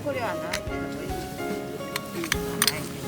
これはないけど、これ。ないけど。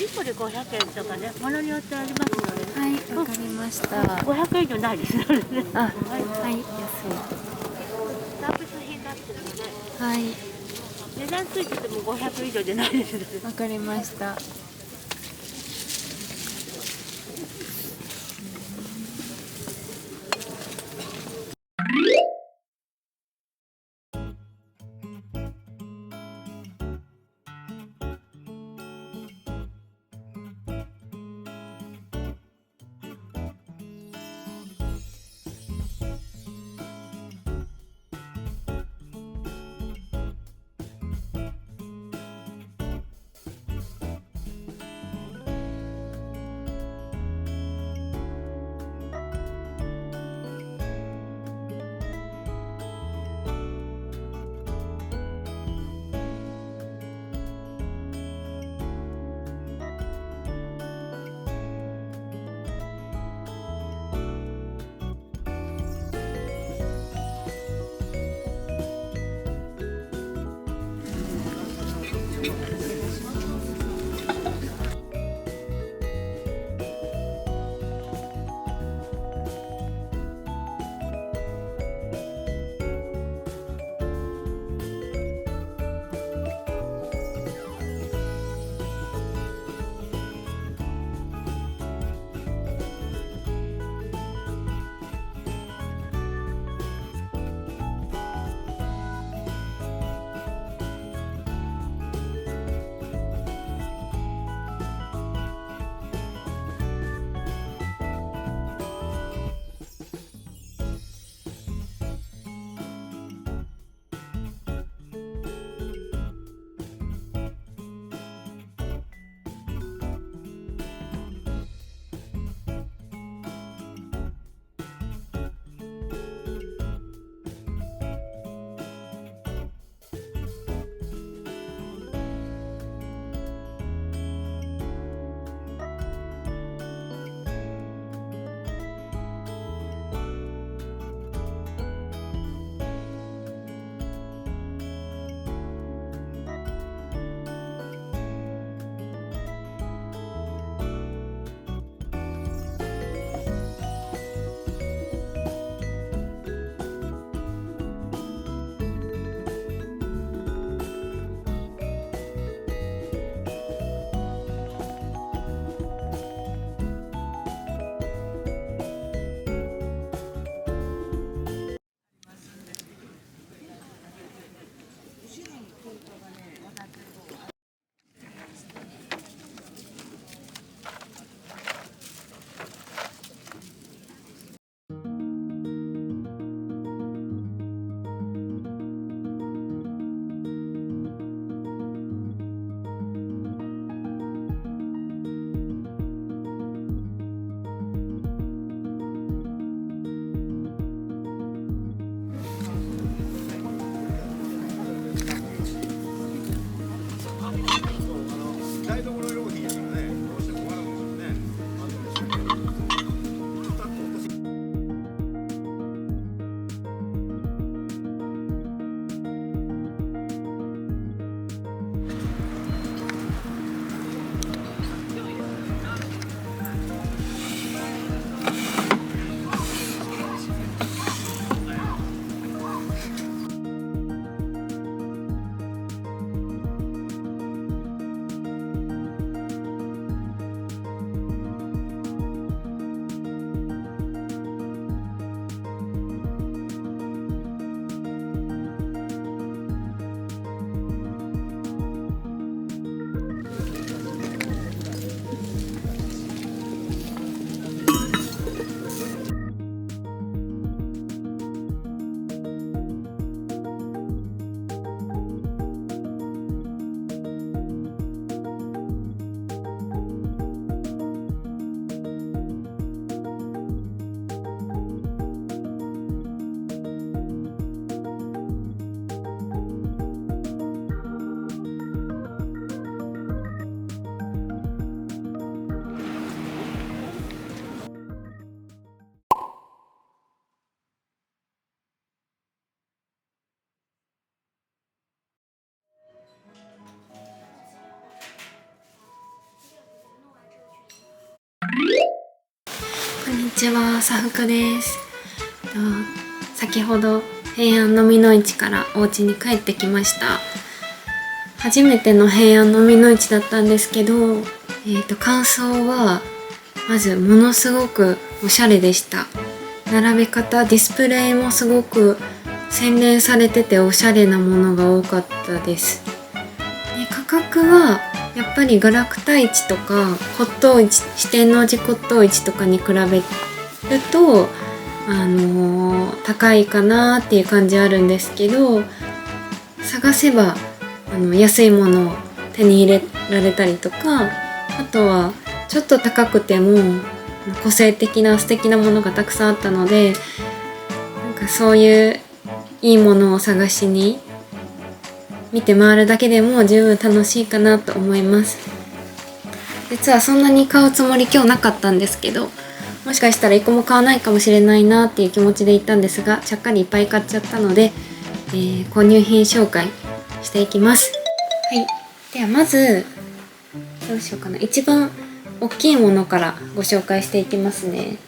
2個で500円とかね、ものによってありますので、はい、わかりました。500円以上ないですのでね。あ、はい、はい、安サービス品になってるので、い。はい、値段ついてても500以上じゃないですので。わかりました。こんにちは、さふくです。先ほど平安のみの市からお家に帰ってきました。初めての平安のみの市だったんですけど、感想はまずものすごくおしゃれでした。並べ方、ディスプレイもすごく洗練されてておしゃれなものが多かったです。で、価格はやっぱりガラクタ市とか骨董市、四天王寺骨董市とかに比べると高いかなっていう感じあるんですけど、探せば安いものを手に入れられたりとか、あとはちょっと高くても個性的な素敵なものがたくさんあったので、なんかそういういいものを探しに見て回るだけでも十分楽しいかなと思います。実はそんなに買うつもり今日なかったんですけど、もしかしたら1個も買わないかもしれないなっていう気持ちで行ったんですが、ちゃっかりいっぱい買っちゃったので、購入品紹介していきます。はい。ではまずどうしようかな。一番大きいものからご紹介していきますね。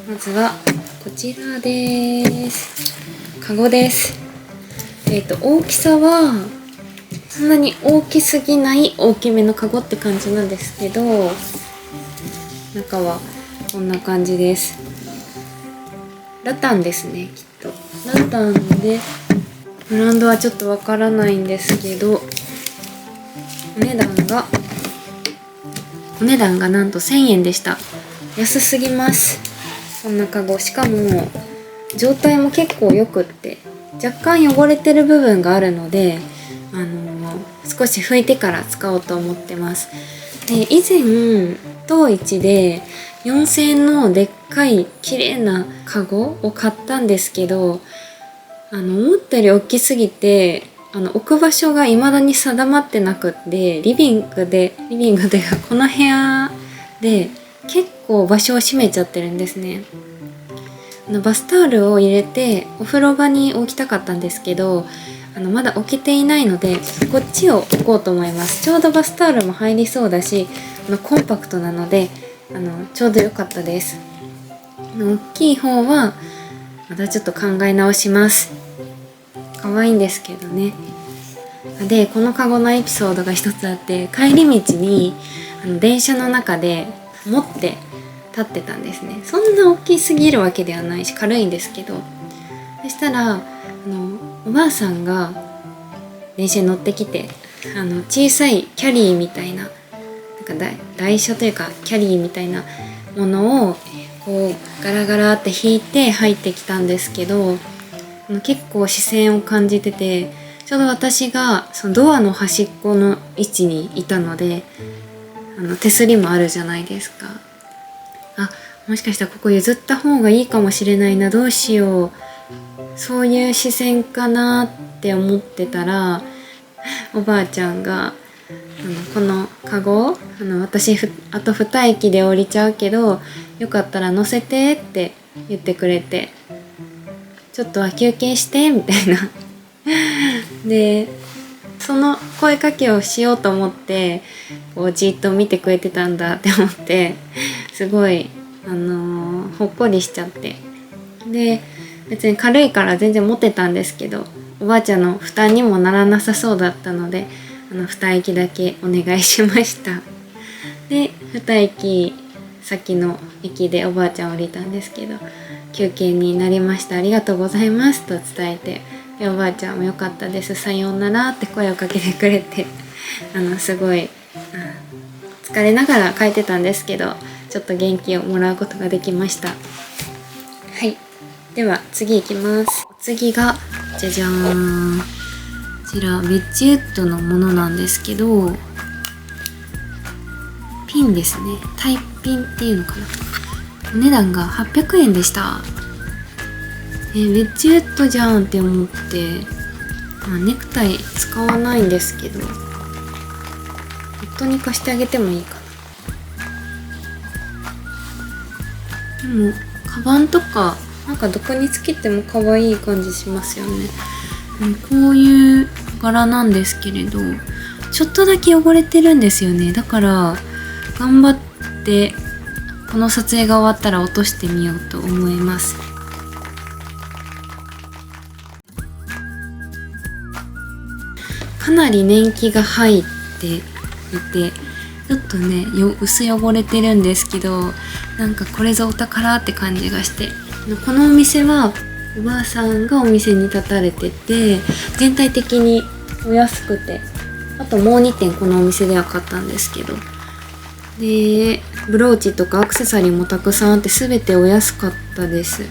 まずはこちらです。カゴです。大きさはそんなに大きすぎない大きめのカゴって感じなんですけど、中はこんな感じです。ラタンですね、きっと。ラタンでブランドはちょっとわからないんですけど、お値段がなんと1000円でした。安すぎます。こんなカゴ。しかも状態も結構よくって、若干汚れてる部分があるので、少し拭いてから使おうと思ってます。で、以前当市で4000円のでっかい綺麗なカゴを買ったんですけど、思ったより大きすぎて置く場所が未だに定まってなくって、リビングでこの部屋で結構場所を占めちゃってるんですね。バスタオルを入れてお風呂場に置きたかったんですけど、まだ置けていないのでこっちを置こうと思います。ちょうどバスタオルも入りそうだし、コンパクトなのでちょうど良かったです。大きい方はまたちょっと考え直します。可愛いんですけどね。で、このカゴのエピソードが一つあって、帰り道に電車の中で持って立ってたんですね。そんな大きすぎるわけではないし軽いんですけど、そしたらおばあさんが電車に乗ってきて、小さいキャリーみたいな、台車というかキャリーみたいなものをこうガラガラって引いて入ってきたんですけど、結構視線を感じてて、ちょうど私がそのドアの端っこの位置にいたので、手すりもあるじゃないですか。もしかしたらここ譲った方がいいかもしれないな、どうしよう、そういう視線かなって思ってたら、おばあちゃんがこのカゴ私あと2駅で降りちゃうけどよかったら乗せてって言ってくれて、ちょっとは休憩してみたいなで、その声かけをしようと思ってこうじっと見てくれてたんだって思って、すごいほっこりしちゃって、で別に軽いから全然持てたんですけど、おばあちゃんの負担にもならなさそうだったので2駅だけお願いしました。で2駅先の駅でおばあちゃん降りたんですけど、休憩になりました、ありがとうございますと伝えて、でおばあちゃんもよかったです、さようならって声をかけてくれて、すごい疲れながら帰ってたんですけど、ちょっと元気をもらうことができました。はい、では次いきます。次がじゃじゃーん、こちらウェッジウッドのものなんですけど、ピンですね、タイピンっていうのかな。お値段が800円でした。ウェッジウッドじゃんって思って、ネクタイ使わないんですけど、夫に貸してあげてもいいかな。でもカバンとかなんかどこにつけても可愛い感じしますよね。こういう柄なんですけれど、ちょっとだけ汚れてるんですよね。だから頑張ってこの撮影が終わったら落としてみようと思います。かなり年季が入っていて、ちょっとね薄汚れてるんですけど、なんかこれぞお宝って感じがして、このお店はおばあさんがお店に立たれてて、全体的にお安くて、あともう2点このお店では買ったんですけど、でブローチとかアクセサリーもたくさんあって全てお安かったです。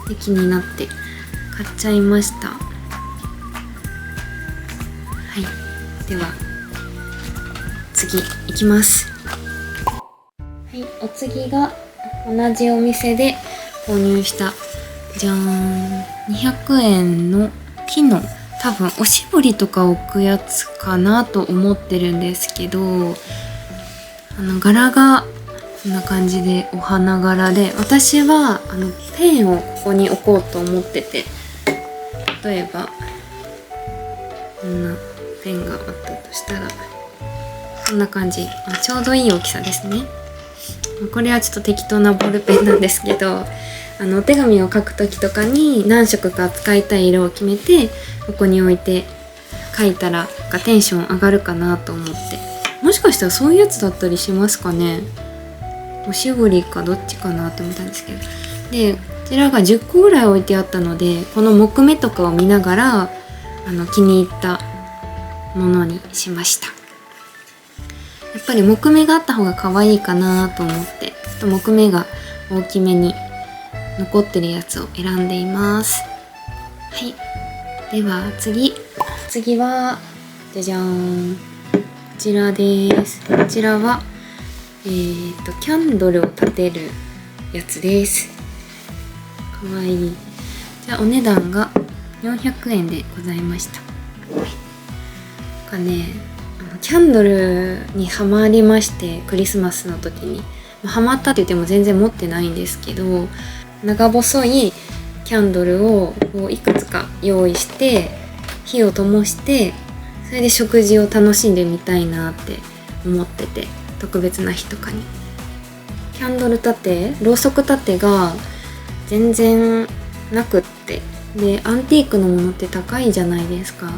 で気になって買っちゃいました。はい、では次行きます。はい、お次が同じお店で購入したじゃーん、200円の木の多分おしぼりとか置くやつかなと思ってるんですけど、柄がこんな感じでお花柄で、私はペンをここに置こうと思ってて、例えばこんなペンがあったとしたらこんな感じ、ちょうどいい大きさですね。これはちょっと適当なボールペンなんですけど、お手紙を書く時とかに何色か使いたい色を決めてここに置いて書いたらテンション上がるかなと思って、もしかしたらそういうやつだったりしますかね。おしぼりかどっちかなと思ったんですけど、でこちらが10個ぐらい置いてあったので、この木目とかを見ながら気に入ったものにしました。やっぱり木目があった方が可愛いかなと思って、ちょっと木目が大きめに残ってるやつを選んでいます。はい、では次はじゃじゃーん、こちらです。こちらはキャンドルを立てるやつです。かわいい。じゃあお値段が400円でございました。なんかね、キャンドルにハマりまして、クリスマスの時にハマったって言っても全然持ってないんですけど、長細いキャンドルをいくつか用意して火を灯して、それで食事を楽しんでみたいなって思ってて、特別な日とかにキャンドル立て、ろうそく立てが全然なくって、でアンティークのものって高いじゃないですか。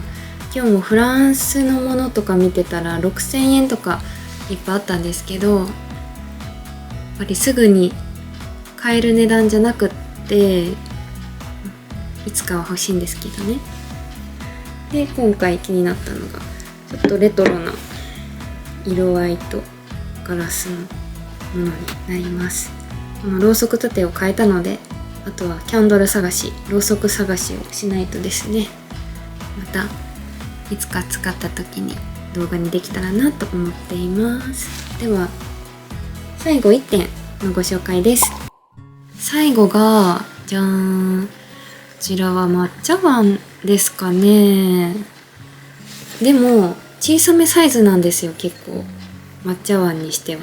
今日もフランスのものとか見てたら6000円とかいっぱいあったんですけど、やっぱりすぐに買える値段じゃなくって、いつかは欲しいんですけどね。で今回気になったのがちょっとレトロな色合いとガラスのものになります。このろうそく立てを変えたので、あとはキャンドル探し、ろうそく探しをしないとですね。またいつか使った時に動画にできたらなと思っています。では最後1点のご紹介です。最後がじゃーん、こちらは抹茶碗ですかね。でも小さめサイズなんですよ、結構抹茶碗にしては。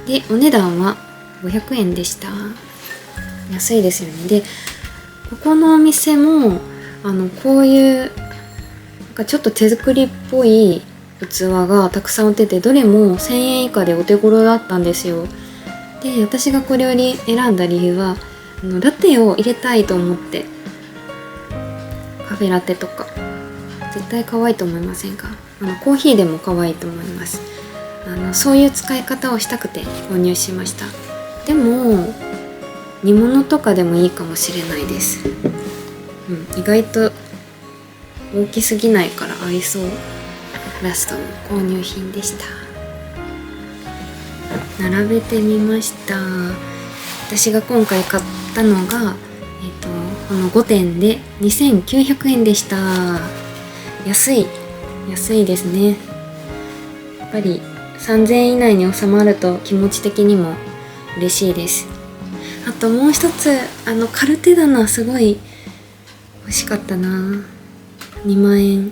でお値段は500円でした。安いですよね。でここのお店もこういうなんかちょっと手作りっぽい器がたくさん売ってて、どれも1000円以下でお手頃だったんですよ。で私がこれを選んだ理由はラテを入れたいと思って。カフェラテとか絶対可愛いと思いませんか？コーヒーでも可愛いと思います。そういう使い方をしたくて購入しました。でも煮物とかでもいいかもしれないです。意外と大きすぎないから合いそう。ラストの購入品でした。並べてみました。私が今回買ったのが、この5点で2900円でした。安いですね。やっぱり3000円以内に収まると気持ち的にも嬉しいです。あともう一つカルテ棚すごい欲しかったな。2万円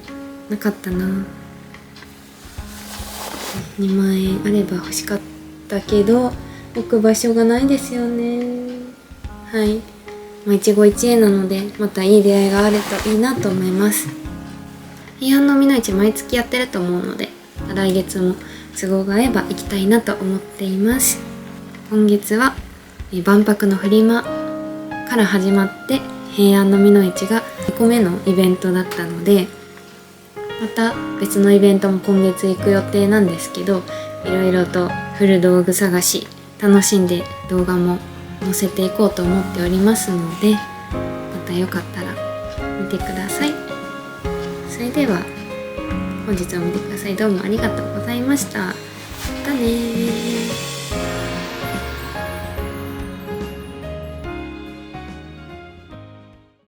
なかったな。2万円あれば欲しかったけど置く場所がないですよね。はい、一期一会なのでまたいい出会いがあるといいなと思います。批判のみの市毎月やってると思うので、来月も都合が合えば行きたいなと思っています。今月は万博のフリマから始まって平安の美の市が2個目のイベントだったので、また別のイベントも今月行く予定なんですけど、いろいろと古道具探し楽しんで動画も載せていこうと思っておりますので、またよかったら見てください。それでは本日も見てください。どうもありがとうございました。またねー。